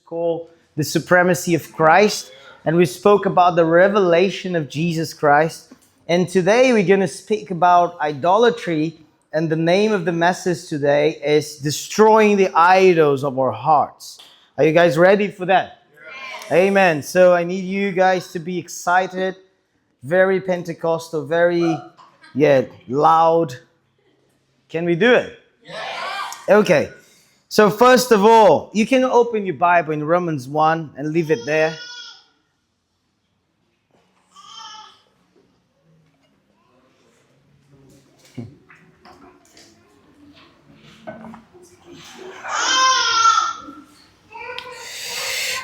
called The Supremacy of Christ. And we spoke about the revelation of Jesus Christ. And today we're going to speak about idolatry. And the name of the message today is Destroying the Idols of Our Hearts. Are you guys ready for that? Yes. Amen. So I need you guys to be excited, very Pentecostal, very, loud. Can we do it? Yes. Okay. So first of all, you can open your Bible in Romans 1 and leave it there.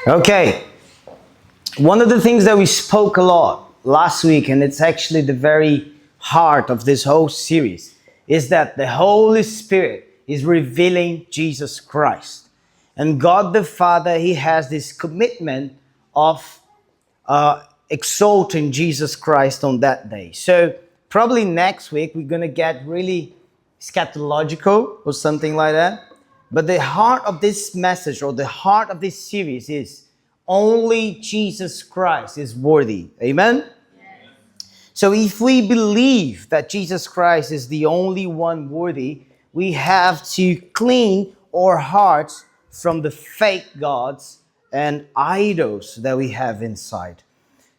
Okay, one of the things that we spoke a lot last week, and it's actually the very heart of this whole series, is that the Holy Spirit is revealing Jesus Christ. And God the Father, He has this commitment of exalting Jesus Christ on that day. So probably next week we're going to get really scatological or something like that. But the heart of this message or the heart of this series is only Jesus Christ is worthy. Amen? Yes. So if we believe that Jesus Christ is the only one worthy, we have to clean our hearts from the fake gods and idols that we have inside.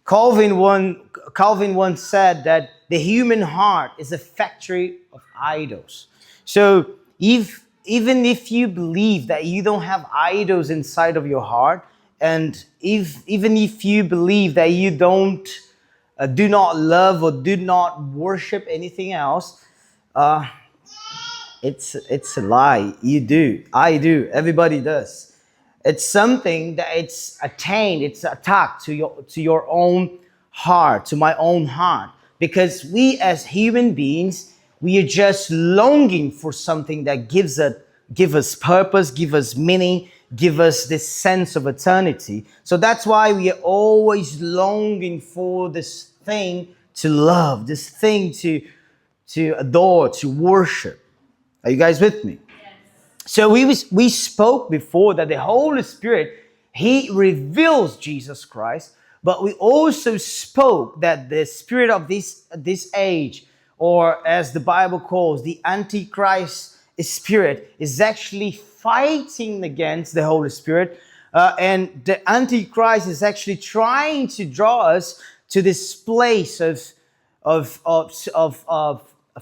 Calvin once said that the human heart is a factory of idols. So even if you believe that you don't have idols inside of your heart, and even if you believe that you do not love or do not worship anything else, it's a lie. You do, I do, everybody does. It's something that it's attained, it's attacked to your own heart, to my own heart, because we as human beings, we are just longing for something that give us purpose, give us meaning, give us this sense of eternity. So that's why we are always longing for this thing to love, this thing to adore, to worship. Are you guys with me? Yes. So we spoke before that the Holy Spirit, He reveals Jesus Christ, but we also spoke that the spirit of this age, or as the Bible calls, the Antichrist spirit, is actually fighting against the Holy Spirit. And the Antichrist is actually trying to draw us to this place of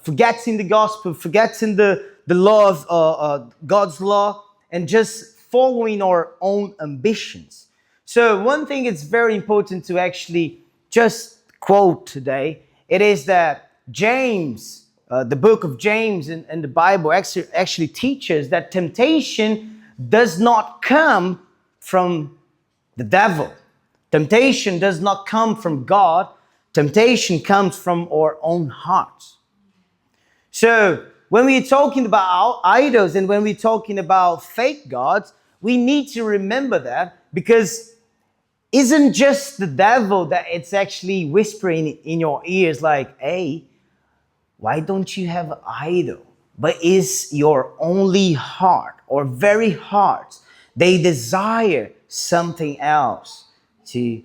forgetting the gospel, forgetting the law of God's law, and just following our own ambitions. So one thing it's very important to actually just quote today, it is that James, the book of James in the Bible actually teaches that temptation does not come from the devil. Temptation does not come from God. Temptation comes from our own hearts. So when we're talking about idols and when we're talking about fake gods, we need to remember that, because isn't just the devil that it's actually whispering in your ears like, hey, why don't you have an idol? But is your only heart or very heart, they desire something else to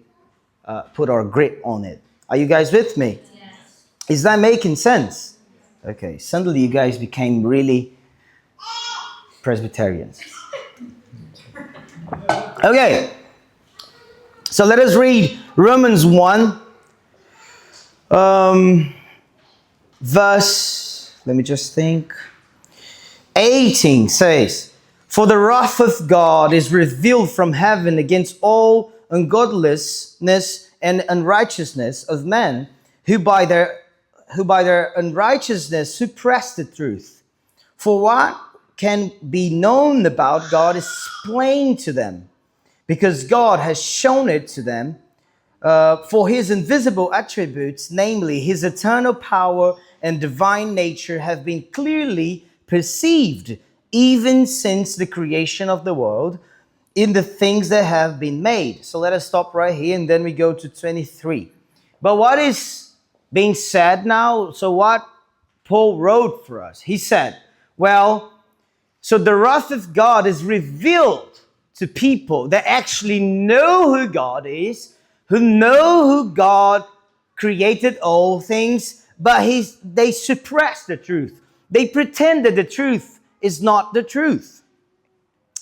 put our grip on it. Are you guys with me? Yes. Is that making sense? Okay, suddenly you guys became really Presbyterians. Okay, so let us read Romans 1. Verse, let me just think. 18 says, "For the wrath of God is revealed from heaven against all ungodliness and unrighteousness of men, who by their unrighteousness suppress the truth. For what can be known about God is plain to them, because God has shown it to them. For His invisible attributes, namely His eternal power and divine nature, have been clearly perceived even since the creation of the world in the things that have been made." So let us stop right here and then we go to 23. But what is being said now? So what Paul wrote for us, he said, well, so the wrath of God is revealed to people that actually know who God is, who know who God created all things, but they suppress the truth. They pretend that the truth is not the truth.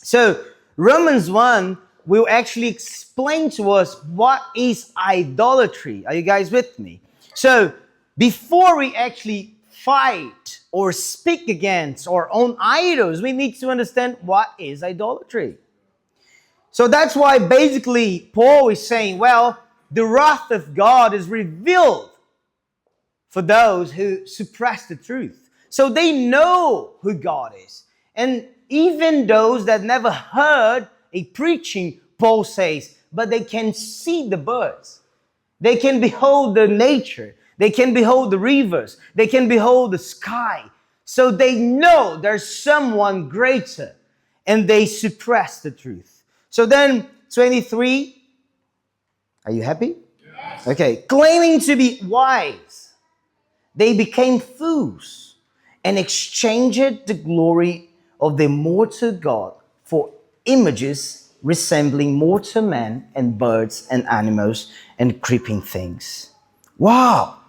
So Romans 1 will actually explain to us what is idolatry. Are you guys with me? So before we actually fight or speak against our own idols, we need to understand what is idolatry. So that's why basically Paul is saying, well, the wrath of God is revealed for those who suppress the truth. So they know who God is. And even those that never heard a preaching, Paul says, but they can see the birds. They can behold the nature. They can behold the rivers. They can behold the sky. So they know there's someone greater, and they suppress the truth. So then 23, are you happy? Yes. Okay. Claiming to be wise, they became fools and exchanged the glory of the immortal God for images resembling mortal men and birds and animals and creeping things. Wow.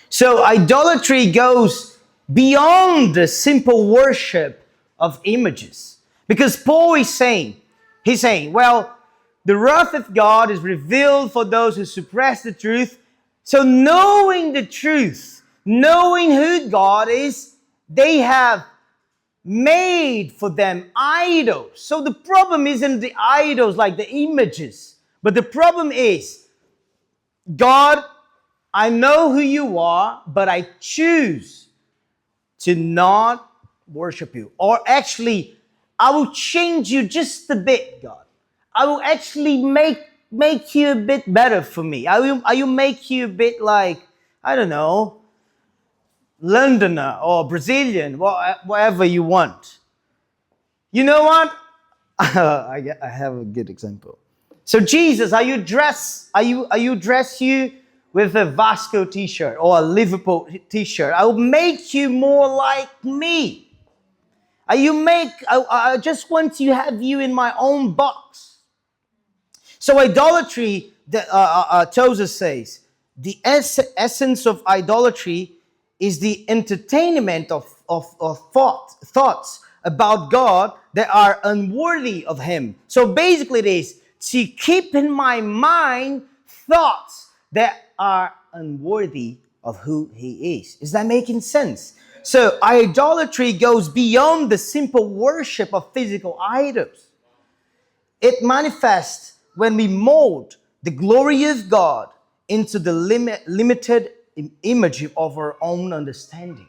So idolatry goes beyond the simple worship of images. Because Paul is saying, well, the wrath of God is revealed for those who suppress the truth. So knowing the truth, knowing who God is, they have made for them idols. So the problem isn't the idols like the images, but the problem is, God, I know who you are, but I choose to not worship you. Or actually, I will change you just a bit, God. I will actually make you a bit better for me. I will make you a bit like, I don't know, Londoner or Brazilian, whatever you want. You know what? I have a good example. So Jesus, are you dress you with a Vasco t-shirt or a Liverpool t-shirt? I will make you more like me. I just want to have you in my own box. So idolatry, Tozer says, the essence of idolatry is the entertainment of thoughts about God that are unworthy of Him. So basically it is to keep in my mind thoughts that are unworthy of who He is. Is that making sense? So idolatry goes beyond the simple worship of physical idols. It manifests when we mold the glory of God into the limited image of our own understanding.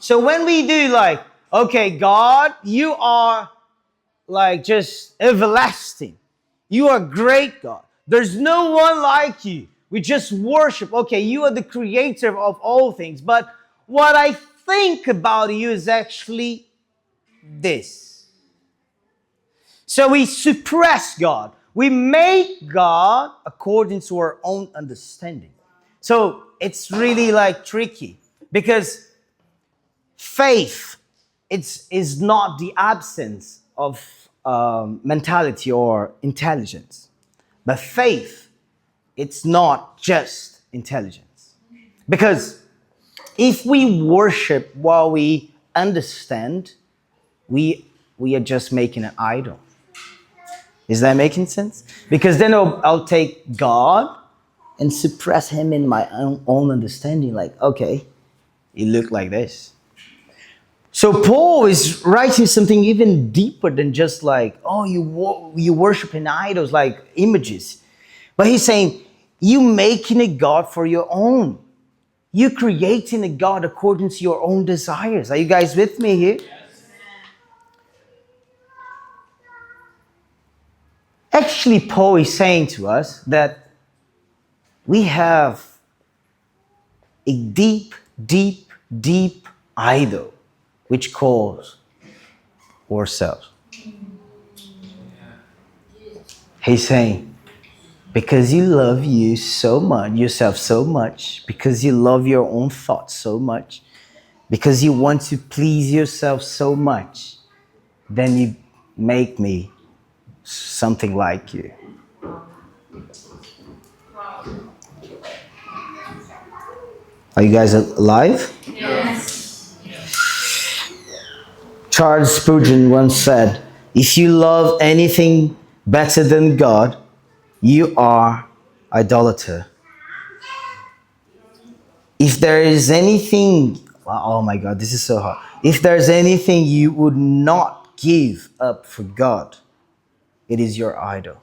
So when we do like, okay, God, you are like just everlasting. You are great, God. There's no one like you. We just worship. Okay, you are the creator of all things. But what I think about you is actually this. So we suppress God. We make God according to our own understanding. So it's really like tricky because faith is not the absence of mentality or intelligence. But faith, it's not just intelligence. Because if we worship while we understand, we are just making an idol. Is that making sense? Because then I'll take God and suppress Him in my own understanding. Like, okay, He looked like this. So Paul is writing something even deeper than just like, oh, you worship in idols like images. But he's saying, you making a God for your own. You creating a God according to your own desires. Are you guys with me here? Yes. Actually, Paul is saying to us that we have a deep, deep, deep idol, which calls ourselves. He's saying, because you love yourself so much, because you love your own thoughts so much, because you want to please yourself so much, then you make me something like you. Are you guys alive? Yes. Charles Spurgeon once said, if you love anything better than God, you are idolater. If there is anything, oh my God, this is so hard. If there's anything you would not give up for God, it is your idol.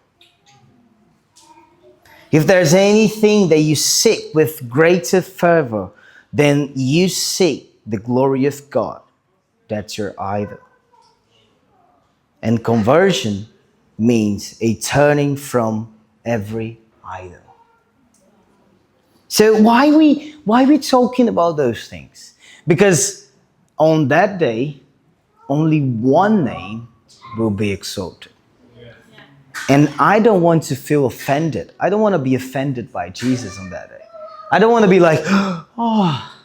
If there's anything that you seek with greater fervor than you seek the glory of God, that's your idol. And conversion means a turning from every idol. So why we talking about those things? Because on that day, only one name will be exalted. And I don't want to feel offended. I don't want to be offended by Jesus on that day. I don't want to be like, oh,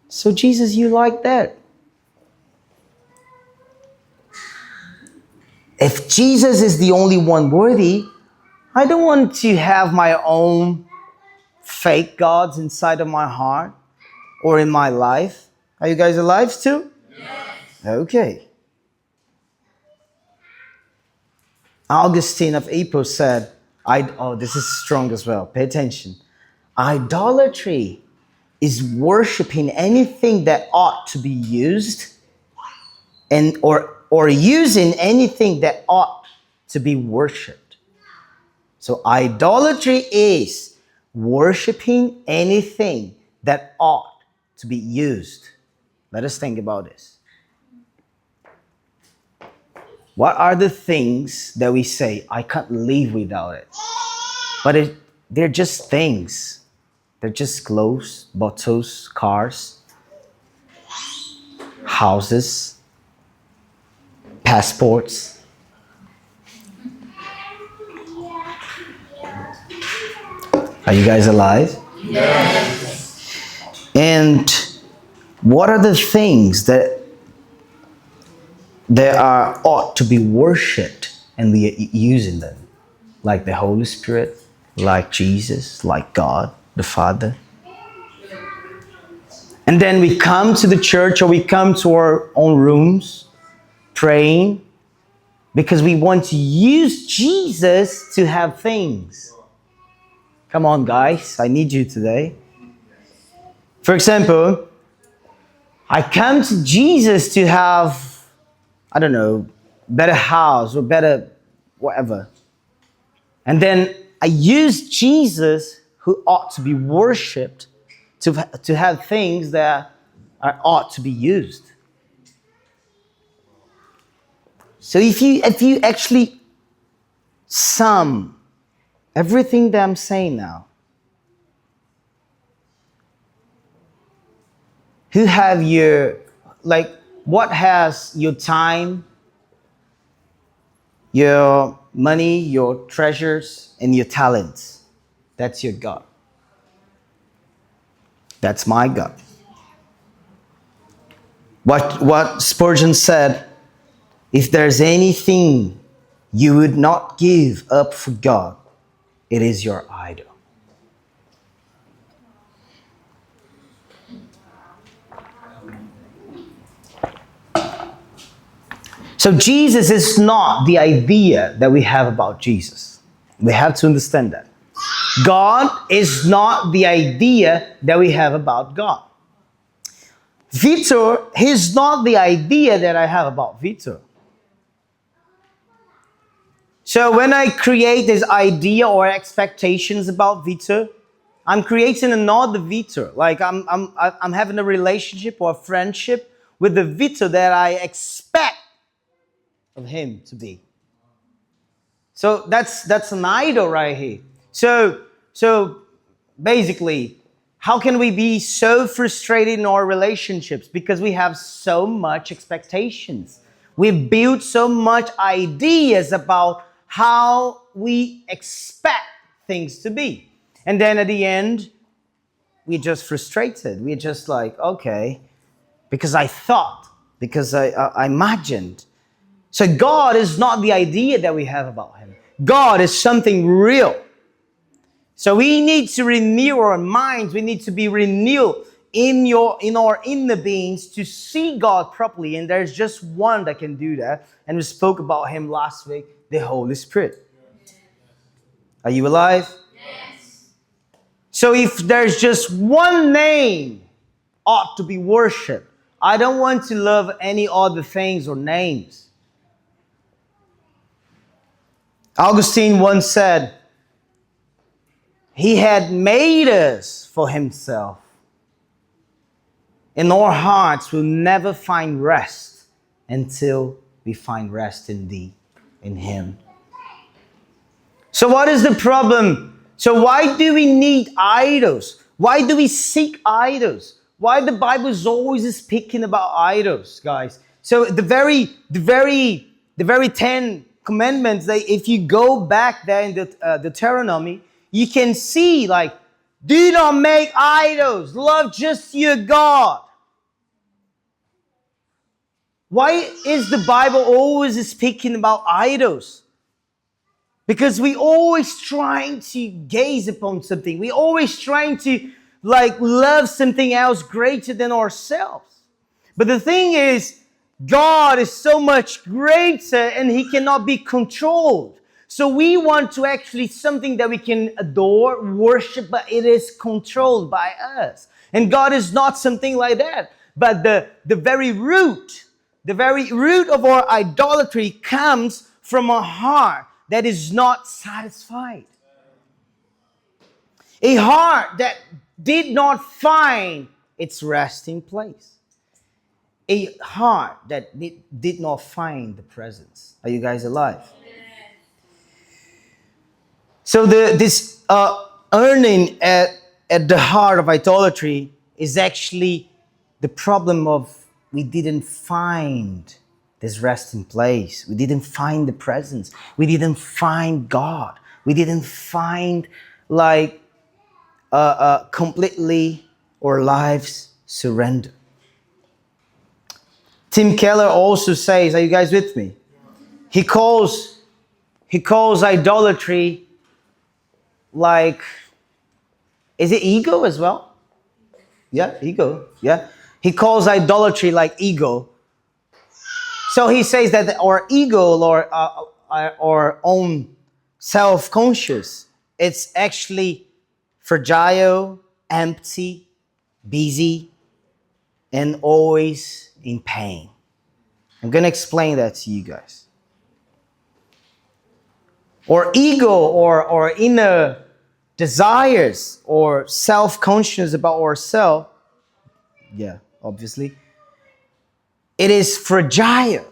so Jesus, you like that? If Jesus is the only one worthy, I don't want to have my own fake gods inside of my heart or in my life. Are you guys alive too? Yes. Okay. Augustine of Hippo said, this is strong as well. Pay attention. Idolatry is worshiping anything that ought to be used and or using anything that ought to be worshipped. So idolatry is worshiping anything that ought to be used. Let us think about this. What are the things that we say, I can't live without it? But they're just things. They're just clothes, bottles, cars, houses, passports. Are you guys alive? Yes. And what are the things that ought to be worshipped and we are using them? Like the Holy Spirit, like Jesus, like God, the Father. And then we come to the church or we come to our own rooms praying because we want to use Jesus to have things. Come on, guys, I need you today. For example, I come to Jesus to have, I don't know, better house or better whatever. And then I use Jesus, who ought to be worshipped, to have things that ought to be used. So if you actually sum everything that I'm saying now, who have your, what has your time, your money, your treasures, and your talents? That's your God. That's my God. What Spurgeon said, if there's anything you would not give up for God, it is your idol. So Jesus is not the idea that we have about Jesus. We have to understand that. God is not the idea that we have about God. Victor is not the idea that I have about Victor. So when I create this idea or expectations about Victor, I'm creating another Victor. Like I'm having a relationship or a friendship with the Victor that I expect of him to be. So that's an idol right here. So basically, how can we be so frustrated in our relationships? Because we have so much expectations. We build so much ideas about how we expect things to be. And then at the end, we're just frustrated. We're just like, okay, because I thought, because I imagined. So God is not the idea that we have about him. God is something real. So we need to renew our minds. We need to be renewed in our inner beings to see God properly. And there's just one that can do that. And we spoke about him last week, the Holy Spirit. Are you alive? Yes. So if there's just one name ought to be worshipped, I don't want to love any other things or names. Augustine once said, he had made us for himself. And our hearts will never find rest until we find rest in thee, in him. So what is the problem? So why do we need idols? Why do we seek idols? Why the Bible is always speaking about idols, guys? So the very 10 commandments, if you go back there in the Deuteronomy, you can see like, do not make idols. Love just your God. Why is the Bible always speaking about idols? Because we always trying to gaze upon something. We always trying to love something else greater than ourselves. But the thing is, God is so much greater and he cannot be controlled. So we want to actually something that we can adore, worship, but it is controlled by us. And God is not something like that. But the very root of our idolatry comes from a heart that is not satisfied. A heart that did not find its resting place. A heart that did not find the presence. Are you guys alive? So this earning at the heart of idolatry is actually the problem of we didn't find this resting place. We didn't find the presence. We didn't find God. We didn't find completely our lives surrender. Tim Keller also says, are you guys with me? He calls idolatry is it ego as well? Yeah, ego. Yeah. He calls idolatry like ego. So he says that our ego or our own self-conscious, it's actually fragile, empty, busy, and always in pain. I'm going to explain that to you guys. Or ego or inner desires or self-conscious about ourselves, yeah, obviously, it is fragile.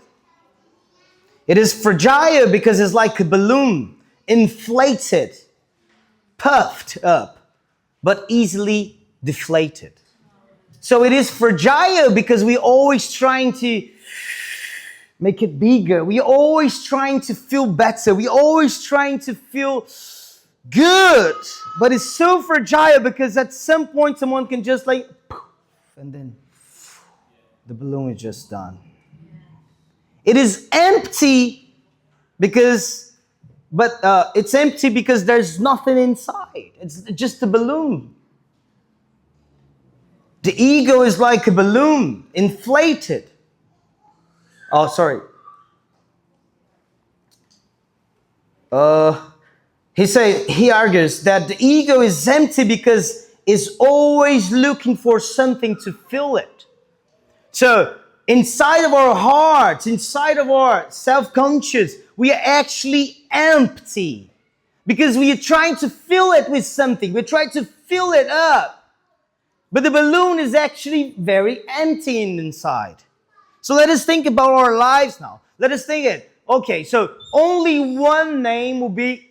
It is fragile because it's like a balloon, inflated, puffed up, but easily deflated. So it is fragile because we're always trying to make it bigger. We're always trying to feel better. We're always trying to feel good. But it's so fragile because at some point someone can just and then the balloon is just done. It is empty it's empty because there's nothing inside. It's just a balloon. The ego is like a balloon, inflated. Oh, sorry. He argues that the ego is empty because it's always looking for something to fill it. So inside of our hearts, inside of our self-conscious, we are actually empty because we are trying to fill it with something. We're trying to fill it up. But the balloon is actually very empty inside. So let us think about our lives now. Let us think it. Okay, so only one name will be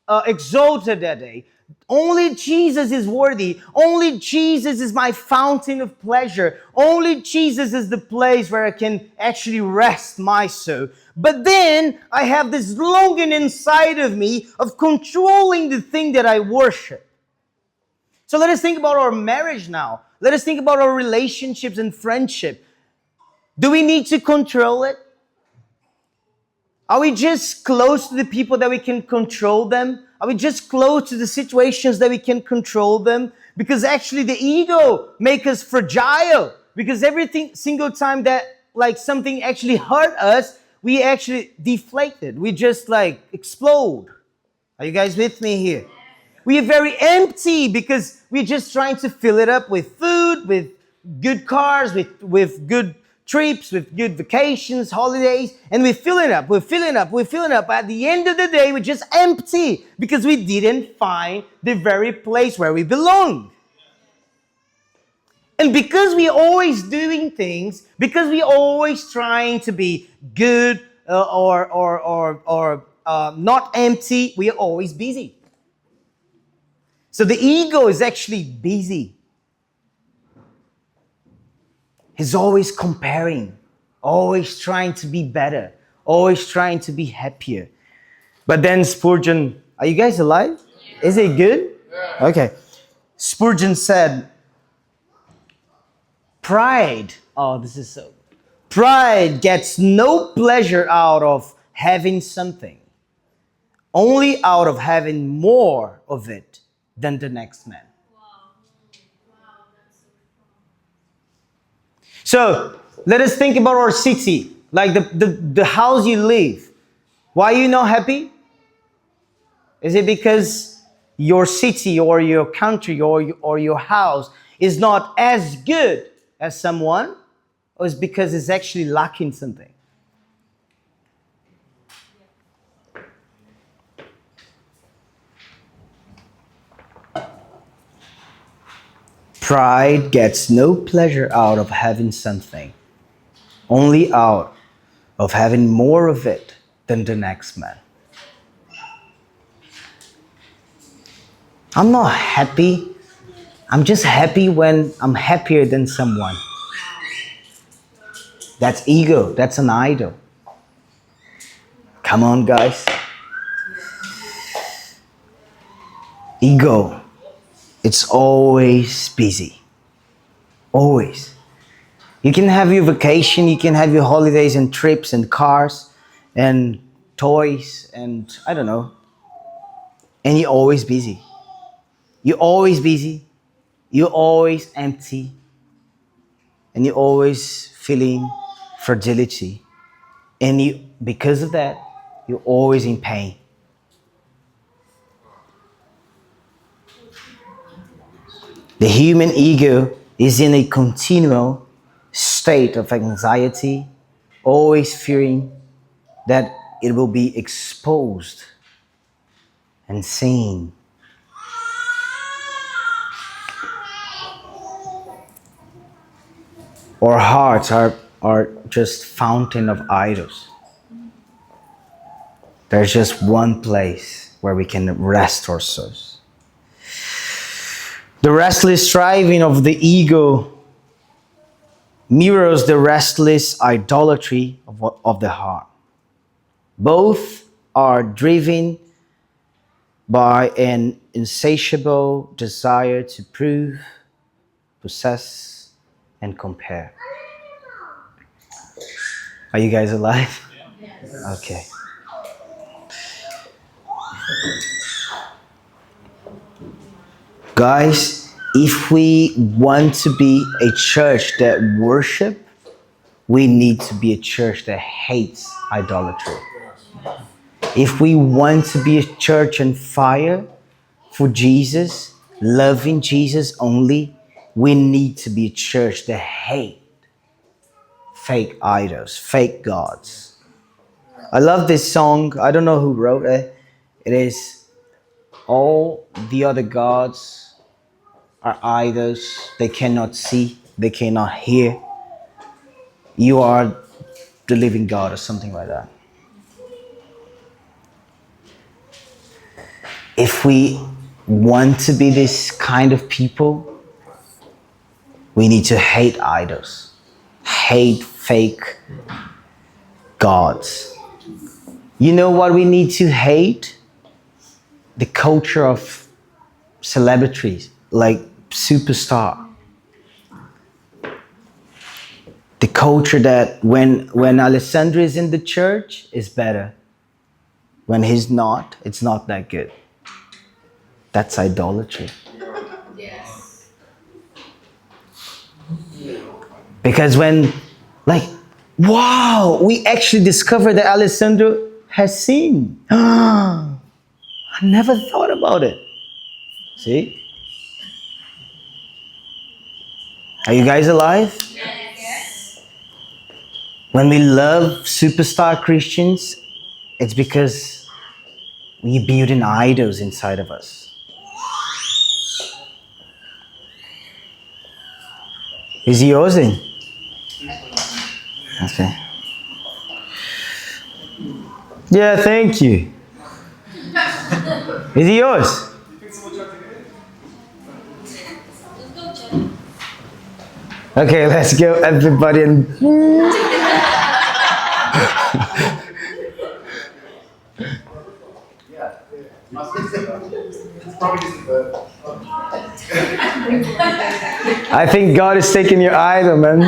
exalted that day. Only Jesus is worthy. Only Jesus is my fountain of pleasure. Only Jesus is the place where I can actually rest my soul. But then I have this longing inside of me of controlling the thing that I worship. So let us think about our marriage now. Let us think about our relationships and friendship. Do we need to control it? Are we just close to the people that we can control them? Are we just close to the situations that we can control them? Because actually the ego makes us fragile. Because every single time that like something actually hurt us, we actually deflated. We just like explode. Are you guys with me here? We are very empty because we're just trying to fill it up with food, with good cars, with good trips, with good vacations, holidays, and we're filling up. At the end of the day, we're just empty because we didn't find the very place where we belong. And because we're always doing things, because we're always trying to be good or not empty, we are always busy. So the ego is actually busy. He's always comparing, always trying to be better, always trying to be happier. But then Spurgeon, are you guys alive? Is it good? Okay. Spurgeon said, pride gets no pleasure out of having something, only out of having more of it than the next man. So let us think about our city, like the house you live. Why are you not happy? Is it because your city or your country or your house is not as good as someone, or is because it's actually lacking something? Pride gets no pleasure out of having something, only out of having more of it than the next man. I'm not happy. I'm just happy when I'm happier than someone. That's ego. That's an idol. Come on, guys. Ego. It's always busy. Always. You can have your vacation, you can have your holidays and trips and cars and toys and I don't know. And you're always busy. You're always busy. You're always empty. And you're always feeling fragility. And because of that, you're always in pain. The human ego is in a continual state of anxiety, always fearing that it will be exposed and seen. Our hearts are just fountain of idols. There's just one place where we can rest our souls. The restless striving of the ego mirrors the restless idolatry of the heart. Both are driven by an insatiable desire to prove, possess, and compare. Are you guys alive? Yes. Okay. Guys, if we want to be a church that worship, we need to be a church that hates idolatry. If we want to be a church on fire for Jesus, loving Jesus only, we need to be a church that hates fake idols, fake gods. I love this song. I don't know who wrote it. It is, all the other gods are idols. They cannot see. They cannot hear. You are the living God, or something like that. If we want to be this kind of people, we need to hate idols, hate fake gods. You know what we need to hate? The culture of celebrities, like superstar. The culture that when Alessandro is in the church is better. When he's not, it's not that good. That's idolatry. Yes. Because when, like, wow, we actually discovered that Alessandro has sinned. I never thought about it. See? Are you guys alive? Yes. When we love superstar Christians, it's because we're building idols inside of us. Is he yours in? Okay. Yeah, thank you. Is he yours? Okay, let's go, everybody. I think God is taking your idol, man.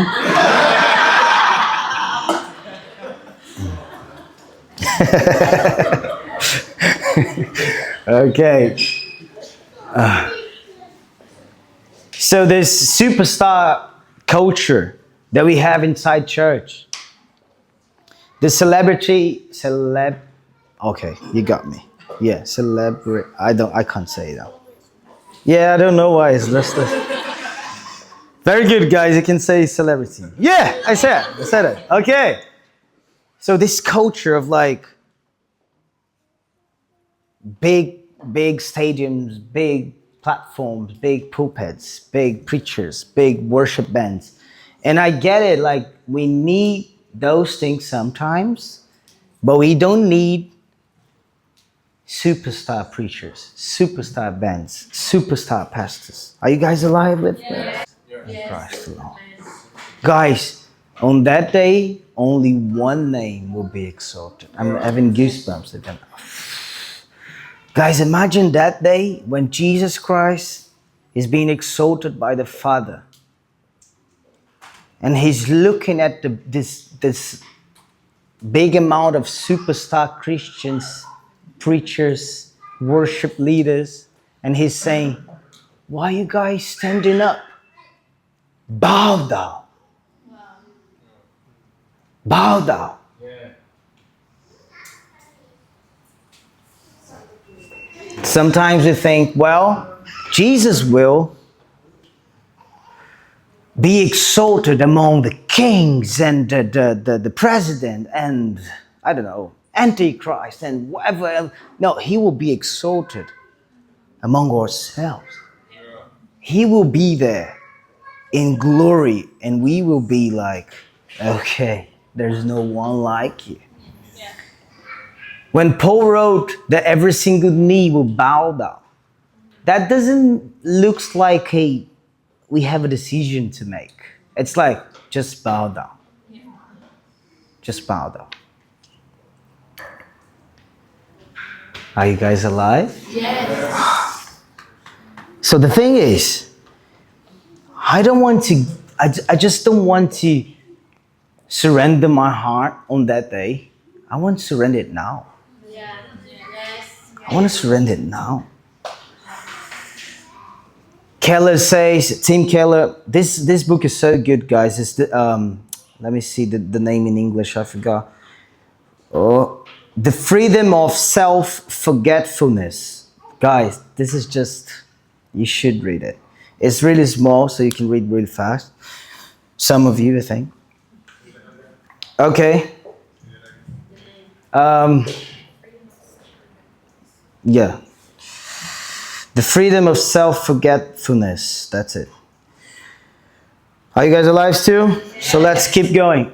Okay. So this superstar culture that we have inside church, the okay, you got me. Yeah, I can't say that. Yeah, I don't know why it's just very good, guys. You can say celebrity. Yeah, I said it. Okay. So this culture of like big stadiums, big platforms, big pulpits, big preachers, big worship bands. And I get it, like we need those things sometimes, but we don't need superstar preachers, superstar bands, superstar pastors. Are you guys alive with that? Yes. Christ alone. Guys, on that day, only one name will be exalted. I'm having goosebumps again. Guys, imagine that day when Jesus Christ is being exalted by the Father. And he's looking at this big amount of superstar Christians, preachers, worship leaders, and he's saying, why are you guys standing up? Bow down. Bow down. Sometimes we think, well, Jesus will be exalted among the kings and the president and, I don't know, Antichrist and whatever else. No, he will be exalted among ourselves. He will be there in glory and we will be like, okay, there's no one like you. When Paul wrote that every single knee will bow down, that doesn't look like we have a decision to make. It's like, just bow down. Just bow down. Are you guys alive? Yes. So the thing is, I just don't want to surrender my heart on that day. I want to surrender it now. Yeah. Yes. I want to surrender it now. Keller says, Tim Keller, this book is so good, guys. It's let me see the name in English, I forgot. Oh, The Freedom of Self-Forgetfulness. Guys, this is just, you should read it. It's really small, so you can read really fast. Some of you, I think. Okay. Yeah. The Freedom of Self-Forgetfulness. That's it. Are you guys alive still? So let's keep going.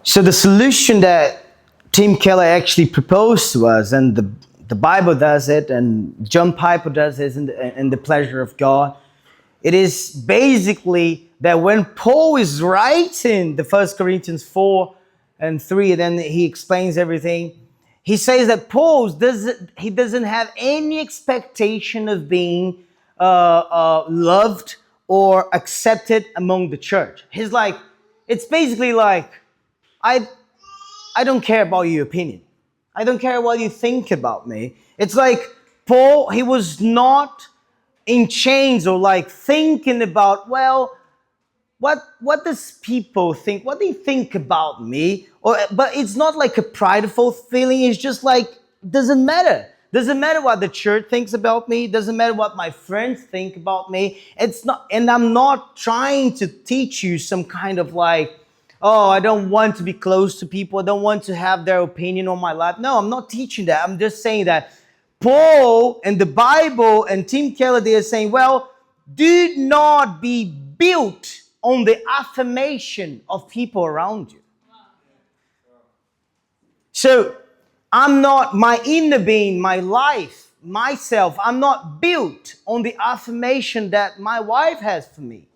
So the solution that Tim Keller actually proposed to us, and the Bible does it, and John Piper does it in The Pleasure of God, it is basically that when Paul is writing the 1 Corinthians 4 and 3, and then he explains everything, he says that Paul doesn't have any expectation of being loved or accepted among the church. He's like, it's basically like, I don't care about your opinion. I don't care what you think about me. It's like Paul, he was not in chains or like thinking about, well, what does people think? What they think about me? But it's not like a prideful feeling. It's just like, doesn't matter. Doesn't matter what the church thinks about me. Doesn't matter what my friends think about me. It's not, and I'm not trying to teach you some kind of like, oh, I don't want to be close to people. I don't want to have their opinion on my life. No, I'm not teaching that. I'm just saying that Paul and the Bible and Tim Keller, they are saying, well, do not be built on the affirmation of people around you. So I'm not, my inner being, my life, myself, I'm not built on the affirmation that my wife has for me.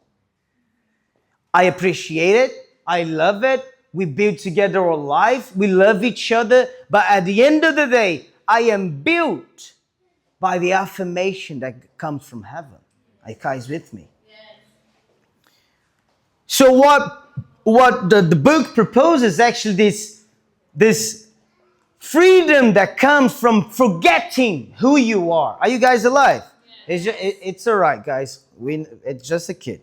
I appreciate it. I love it. We build together our life. We love each other. But at the end of the day, I am built by the affirmation that comes from heaven. Are you guys with me? So what the book proposes actually this freedom that comes from forgetting who you are. Are you guys alive? Yeah. It's all right, guys. It's just a kid.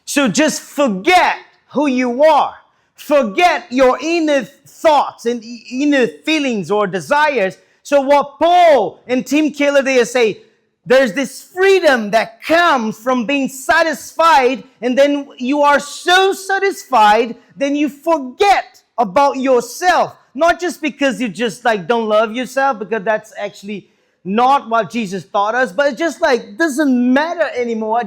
So just forget who you are. Forget your inner thoughts and inner feelings or desires. So what Paul and Tim Keller, they say, there's this freedom that comes from being satisfied, and then you are so satisfied, then you forget about yourself. Not just because you just like don't love yourself, because that's actually not what Jesus taught us, but it's just like doesn't matter anymore.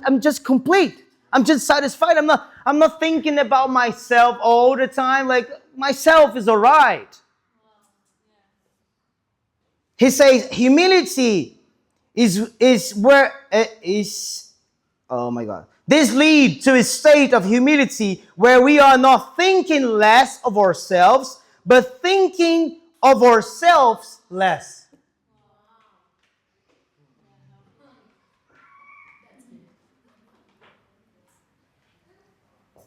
I'm just complete. I'm just satisfied. I'm not thinking about myself all the time. Like myself is all right. He says humility is where oh my God. This leads to a state of humility where we are not thinking less of ourselves, but thinking of ourselves less.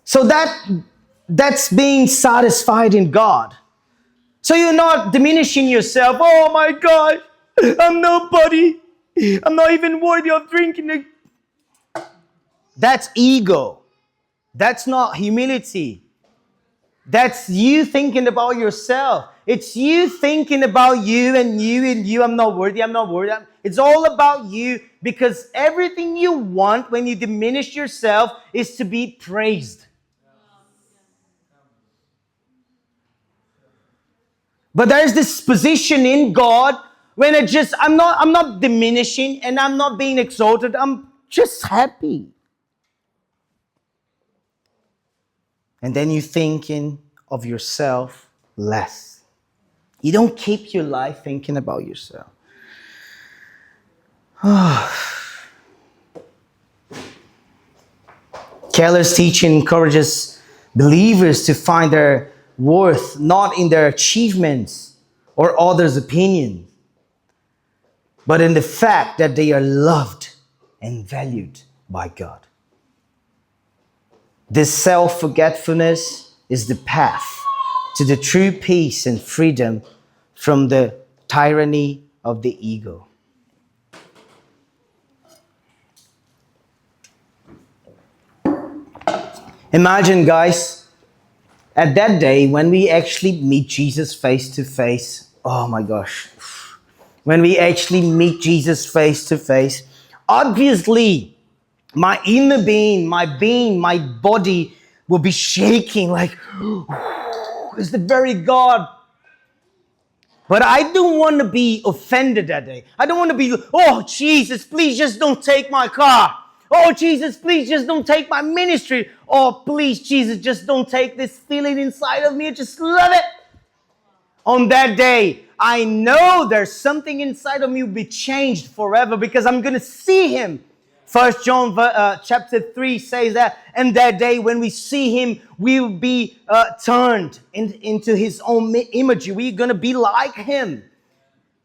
So that's being satisfied in God. So you're not diminishing yourself. Oh my God, I'm nobody. I'm not even worthy of drinking. That's ego. That's not humility. That's you thinking about yourself. It's you thinking about you and you and you. I'm not worthy. I'm not worthy. It's all about you, because everything you want when you diminish yourself is to be praised. But there's this position in God when I'm not diminishing and I'm not being exalted. I'm just happy. And then you're thinking of yourself less. You don't keep your life thinking about yourself. Keller's teaching encourages believers to find their worth not in their achievements or others' opinions, but in the fact that they are loved and valued by God. This self-forgetfulness is the path to the true peace and freedom from the tyranny of the ego. Imagine, guys, at that day when we actually meet Jesus face to face. Oh my gosh. When we actually meet Jesus face to face, obviously my inner being, my body will be shaking like, it's the very God. But I don't want to be offended that day. I don't want to be, oh Jesus, please just don't take my car. Oh Jesus, please just don't take my ministry. Oh please Jesus, just don't take this feeling inside of me. I just love it. On that day, I know there's something inside of me will be changed forever, because I'm going to see Him. 1 John chapter 3 says that, and that day when we see Him, we will be turned into His own image. We're going to be like Him.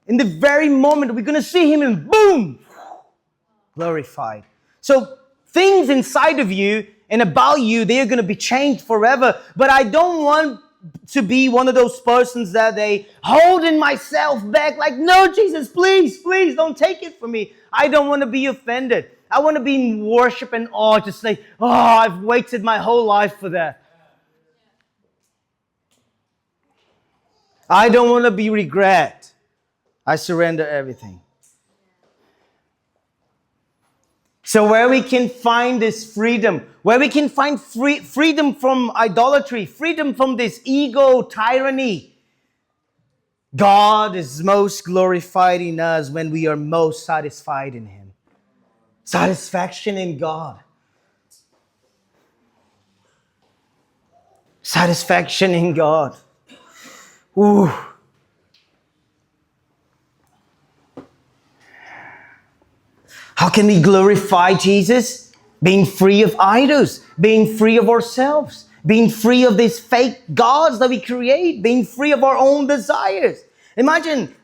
In the very moment, we're going to see Him and boom, glorified. So things inside of you and about you, they are going to be changed forever. But I don't want to be one of those persons that they holding myself back like, no, Jesus, please, please don't take it from me. I don't want to be offended. I want to be in worship and awe, just like, oh, I've waited my whole life for that. I don't want to be regret. I surrender everything. So where we can find this freedom, where we can find freedom from idolatry, freedom from this ego tyranny, God is most glorified in us when we are most satisfied in Him. Satisfaction in God. Satisfaction in God. Ooh. How can we glorify Jesus? Being free of idols, being free of ourselves, being free of these fake gods that we create, being free of our own desires. Imagine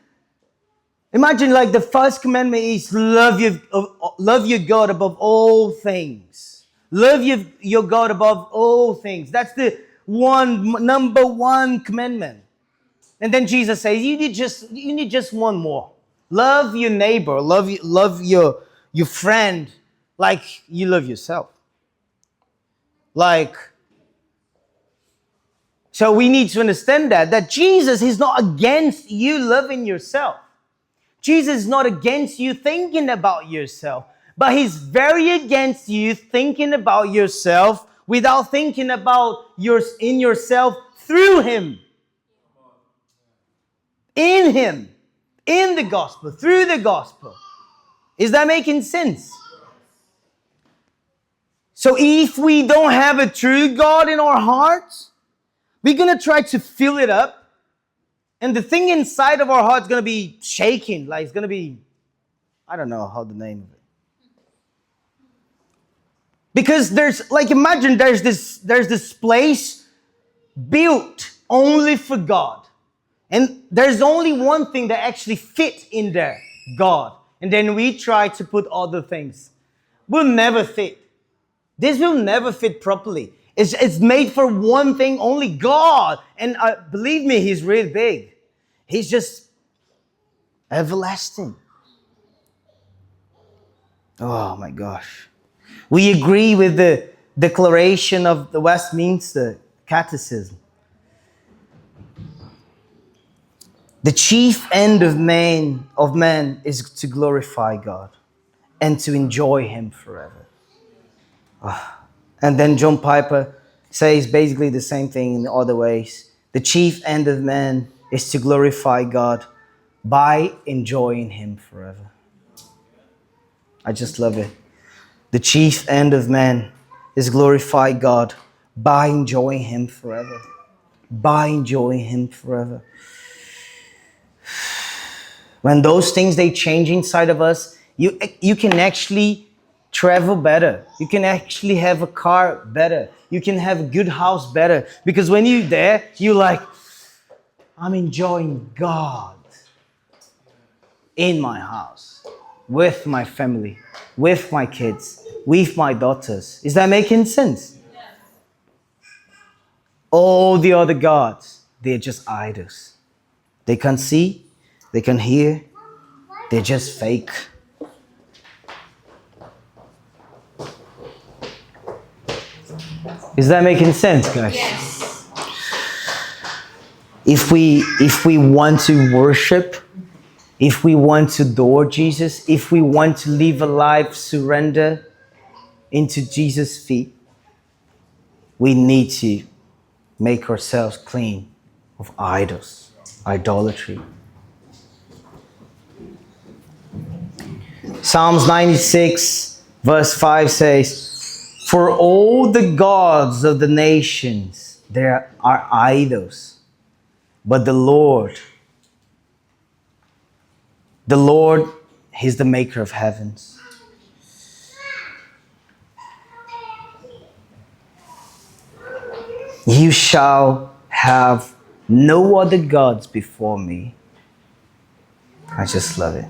like the first commandment is love your God above all things. Love your God above all things. That's the number one commandment. And then Jesus says, you need just one more. Love your neighbor, love your friend like you love yourself. So we need to understand that Jesus is not against you loving yourself. Jesus is not against you thinking about yourself, but He's very against you thinking about yourself without thinking about yourself through Him. In Him, in the gospel, through the gospel. Is that making sense? So if we don't have a true God in our hearts, we're going to try to fill it up. And the thing inside of our heart is going to be shaking. Like it's going to be, I don't know how the name of it. Because imagine there's this place built only for God. And there's only one thing that actually fits in there, God. And then we try to put other things. Will never fit. This will never fit properly. It's made for one thing, only God. And believe me, He's really big. He's just everlasting. Oh my gosh. We agree with the declaration of the Westminster Catechism. The chief end of man is to glorify God and to enjoy Him forever. And then John Piper says basically the same thing in other ways. The chief end of man is to glorify God by enjoying Him forever. I just love it. The chief end of man is glorify God by enjoying Him forever. By enjoying Him forever. When those things, they change inside of us, you can actually travel better. You can actually have a car better. You can have a good house better. Because when you're there, you're like, I'm enjoying God in my house, with my family, with my kids, with my daughters. Is that making sense? Yes. All the other gods, they're just idols. They can't see, they can hear, they're just fake. Is that making sense, guys? Yes. If we want to worship, if we want to adore Jesus, if we want to live a life surrender into Jesus' feet, we need to make ourselves clean of idols, idolatry. Psalms 96 verse 5 says, "For all the gods of the nations, there are idols, but the Lord, He's the maker of heavens." You shall have no other gods before me. I just love it.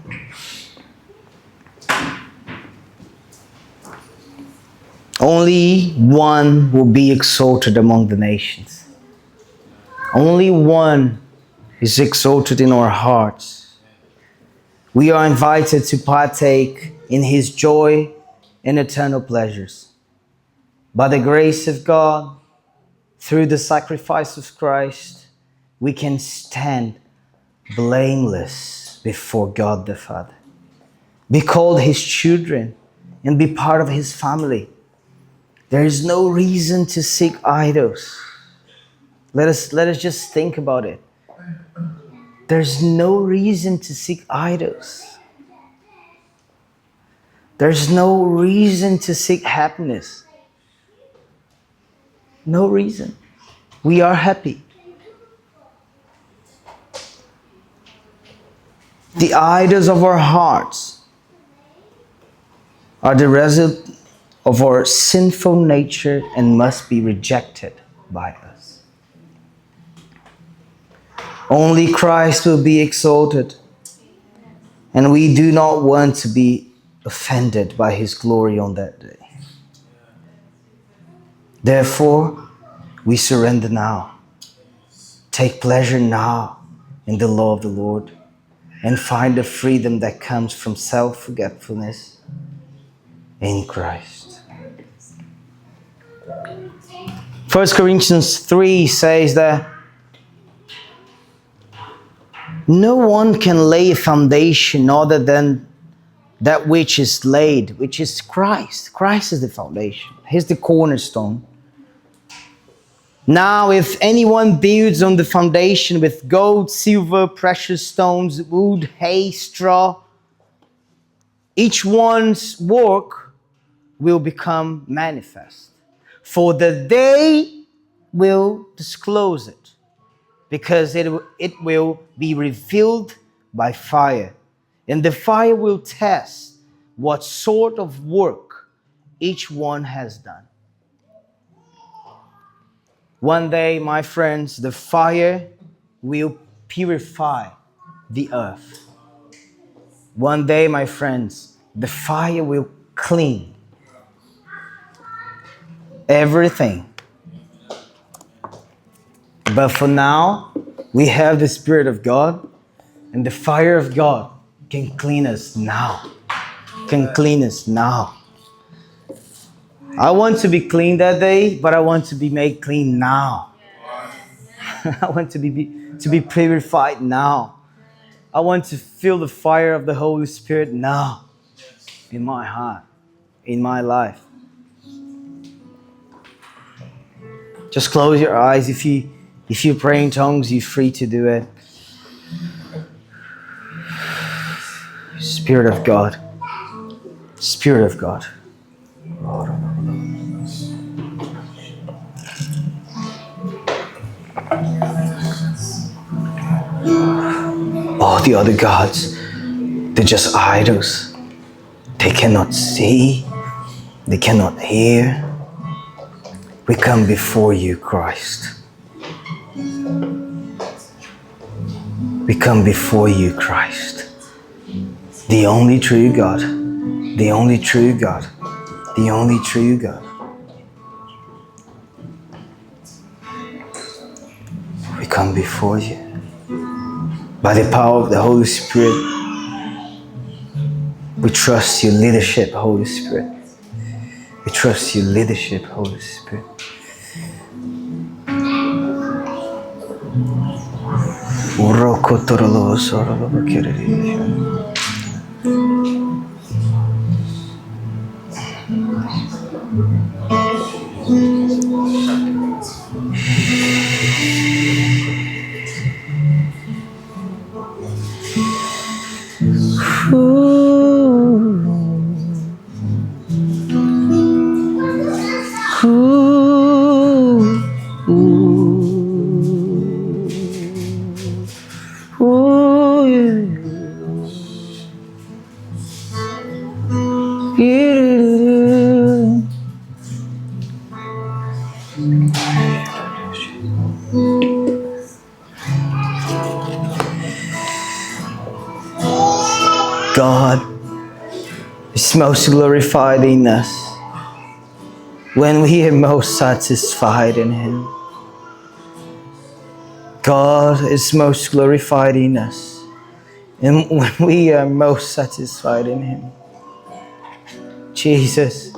Only one will be exalted among the nations. Only one is exalted in our hearts. We are invited to partake in His joy and eternal pleasures. By the grace of God, through the sacrifice of Christ, we can stand blameless before God the Father, be called His children, and be part of His family. There is no reason to seek idols. Let us just think about it. There's no reason to seek idols. There's no reason to seek happiness. No reason. We are happy. The idols of our hearts are the result of our sinful nature and must be rejected by us. Only Christ will be exalted, and we do not want to be offended by His glory on that day. Therefore, we surrender now. Take pleasure now in the law of the Lord and find the freedom that comes from self-forgetfulness in Christ. 1 Corinthians 3 says that no one can lay a foundation other than that which is laid, which is Christ. Christ is the foundation. He's the cornerstone. Now, if anyone builds on the foundation with gold, silver, precious stones, wood, hay, straw, each one's work will become manifest. For the day will disclose it, because it will be revealed by fire. And the fire will test what sort of work each one has done. One day, my friends, the fire will purify the earth. One day, my friends, the fire will clean everything. But for now, we have the Spirit of God, and the fire of God can clean us now. Can clean us now. I want to be clean that day, but I want to be made clean now. I want to be purified now. I want to feel the fire of the Holy Spirit now in my heart, in my life. Just close your eyes. If you pray in tongues, you're free to do it. Spirit of God. Spirit of God. All the other gods, they're just idols. They cannot see. They cannot hear. We come before you, Christ. We come before you, Christ. The only true God. The only true God. The only true God. We come before you. By the power of the Holy Spirit, we trust your leadership, Holy Spirit. We trust your leadership, Holy Spirit. God is most glorified in us. when we are most satisfied in Him. God is most glorified in us, and when we are most satisfied in Him. Jesus,